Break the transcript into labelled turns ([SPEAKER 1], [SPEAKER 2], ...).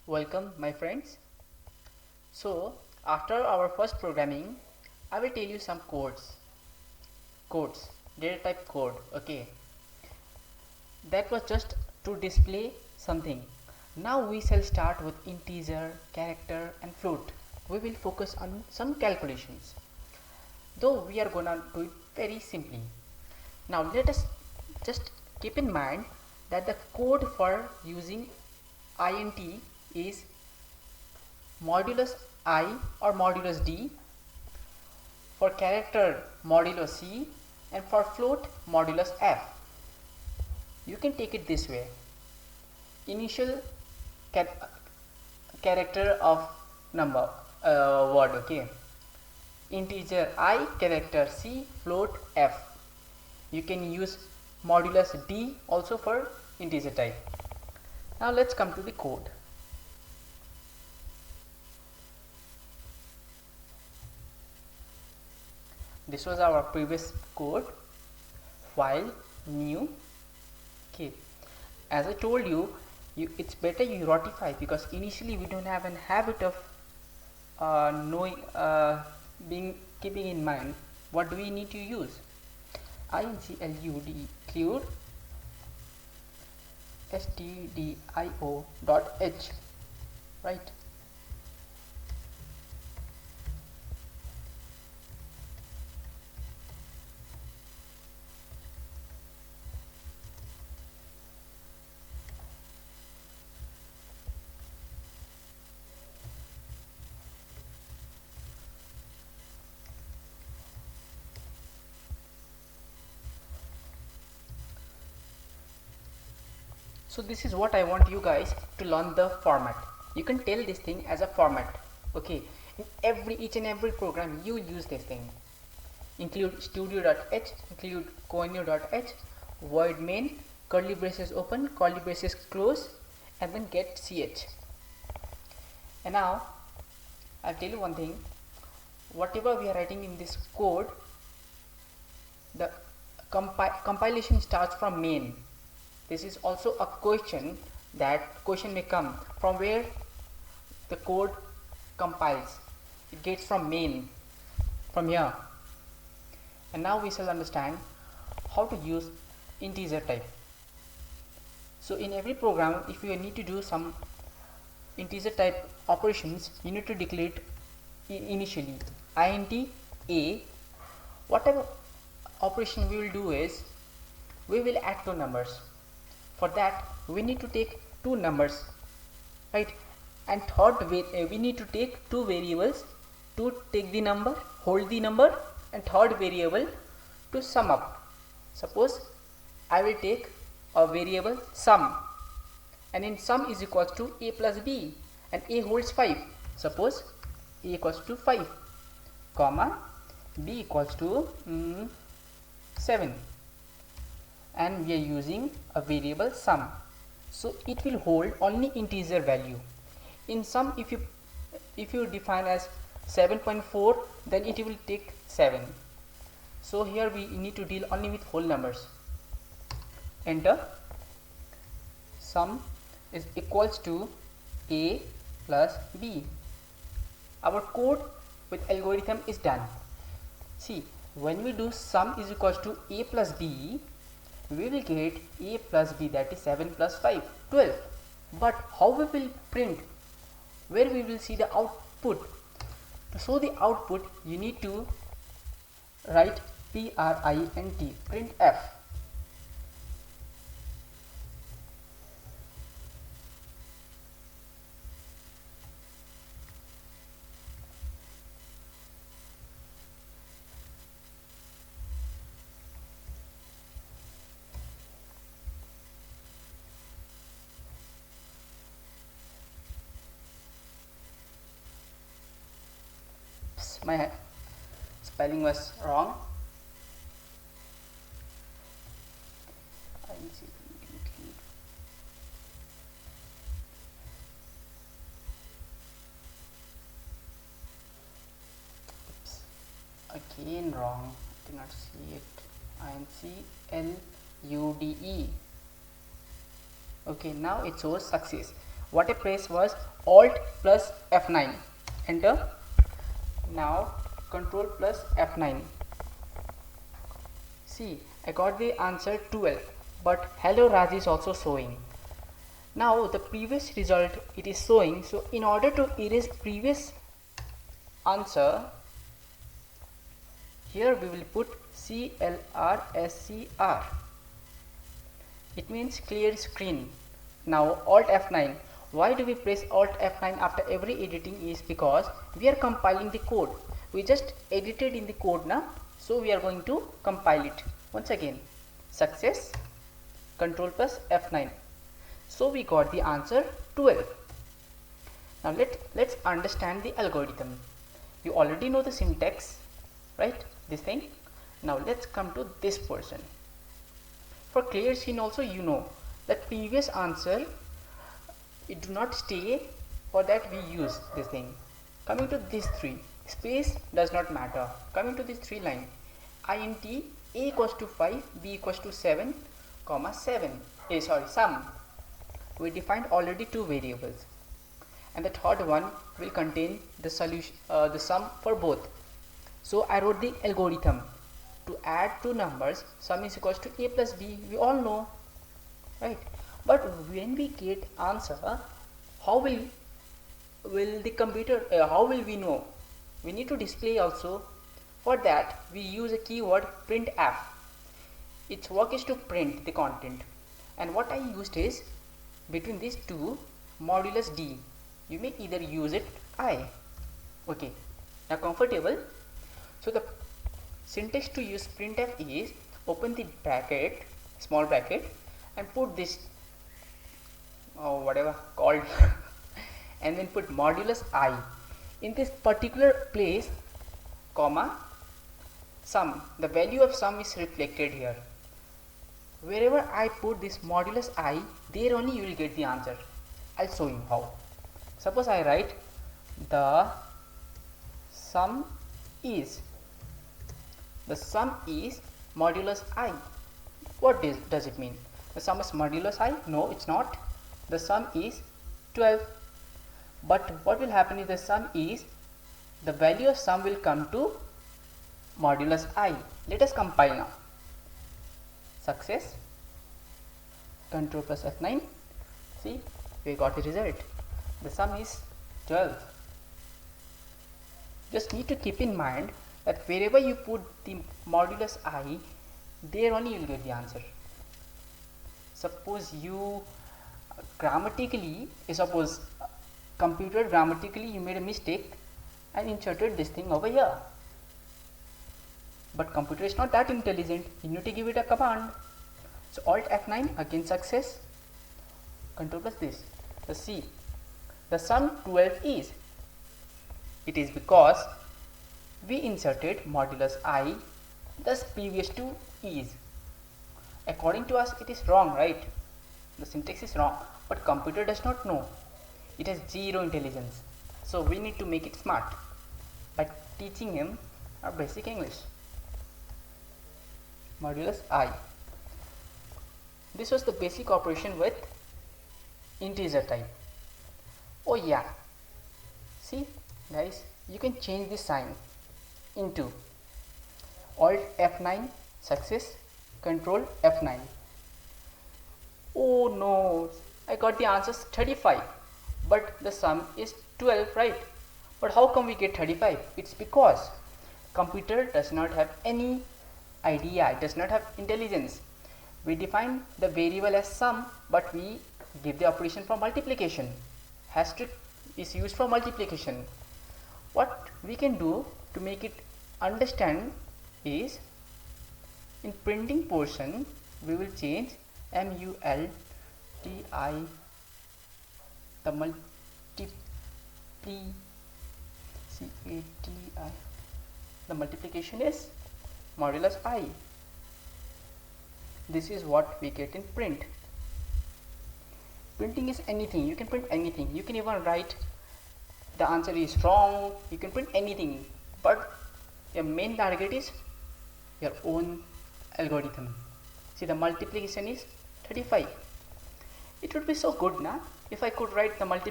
[SPEAKER 1] Welcome my friends. So after our first programming, I will tell you some codes, data type code. Okay, that was just to display something. Now we shall start with integer, character and float. We will focus on some calculations, though we are gonna do it very simply. Now let us just keep in mind that the code for using int is modulus I or modulus D, for character modulus C, and for float modulus F. You can take it this way: initial character of number word, okay, integer I, character C, float F. You can use modulus D also for integer type. Now let's come to the code. This was our previous code. File, new. Okay, as I told you, it's better you ratify, because initially we don't have a habit of knowing, being keeping in mind what do we need to use. include include stdio.h, right? So this is what I want you guys to learn, the format. You can tell this thing as a format. Okay, in each and every program you use this thing. Include studio.h, include conio.h, void main, curly braces open, curly braces close, and then get ch. And now I'll tell you one thing: whatever we are writing in this code, the compilation starts from main. This is also a question. That question may come from where the code compiles. It gets from main, from here. And now we shall understand how to use integer type. So in every program, if you need to do some integer type operations, you need to declare it initially. int a, whatever operation we will do is, we will add two numbers. For that we need to take two numbers, right? And third, we need to take two variables to take the number, hold the number, and third variable to sum up. Suppose I will take a variable sum, and in sum is equals to a plus b, and a holds 5. Suppose a equals to 5, comma b equals to 7, and we are using a variable sum, so it will hold only integer value. In sum, if you define as 7.4, then it will take 7. So here we need to deal only with whole numbers. Enter. Sum is equals to a plus b. Our code with algorithm is done. See, when we do sum is equals to a plus b, we will get a plus b, that is 7 plus 5, 12. But how we will print? Where we will see the output? To show the output, you need to write print, printf. My spelling was wrong. Oops. Again wrong. I cannot see it. include. Okay, now it shows success. what I pressed was Alt plus F9. Enter. Now Control plus F9. See, I got the answer 12, but Hello Raj is also showing. Now the previous result it is showing, so in order to erase previous answer, here we will put CLRSCR. It means clear screen. Now Alt F9. Why do we press Alt F9 after every editing? Is because we are compiling the code. We just edited in the code now, so we are going to compile it once again. Success. Control plus F9. So we got the answer 12. Now let's understand the algorithm. You already know the syntax, right? This thing. Now let's come to this portion. For clear screen also, you know that previous answer it do not stay, for that we use this thing. Coming to these three, space does not matter. Coming to these three line, int a equals to 5, b equals to 7, comma 7. Sum. We defined already two variables, and the third one will contain the solution, the sum for both. So I wrote the algorithm to add two numbers. Sum is equals to a plus b. We all know, right? But when we get answer, how will the computer? How will we know? We need to display also. For that, we use a keyword printf. Its work is to print the content, and what I used is between these two modulus d. You may either use it I. Okay, now comfortable. So the syntax to use printf is open the bracket, small bracket, and put this whatever called and then put modulus I in this particular place, comma sum. The value of sum is reflected here. Wherever I put this modulus I, there only you will get the answer. I'll show you how. Suppose I write the sum is modulus I. What does it mean? The sum is modulus I? No, it's not. The sum is 12. But what will happen is the sum is, the value of sum will come to modulus I. Let us compile now. Success. Control plus F9. See, we got the result. The sum is 12. Just need to keep in mind that wherever you put the modulus I, there only you will get the answer. Suppose you computer grammatically you made a mistake and inserted this thing over here. But computer is not that intelligent. You need to give it a command. So Alt F9, again success. Control plus this. The C. The sum 12 is. It is because we inserted modulus I, thus previous to is. According to us, it is wrong, right? The syntax is wrong, but computer does not know. It has zero intelligence. So we need to make it smart by teaching him our basic English. Modulus I. This was the basic operation with integer type. Oh yeah, see guys, you can change the sign into Alt F9, success, Control F9. Oh no, I got the answers 35, but the sum is 12, right? But how come we get 35? It's because computer does not have any idea, it does not have intelligence. We define the variable as sum, but we give the operation for multiplication. Asterisk is used for multiplication. What we can do to make it understand is, in printing portion we will change multi, the the multiplication is modulus I. This is what we get in print. Printing is anything, you can print anything. You can even write the answer is wrong, you can print anything, but your main target is your own algorithm. See, the multiplication is 35. It would be so good, na? If I could write the multiple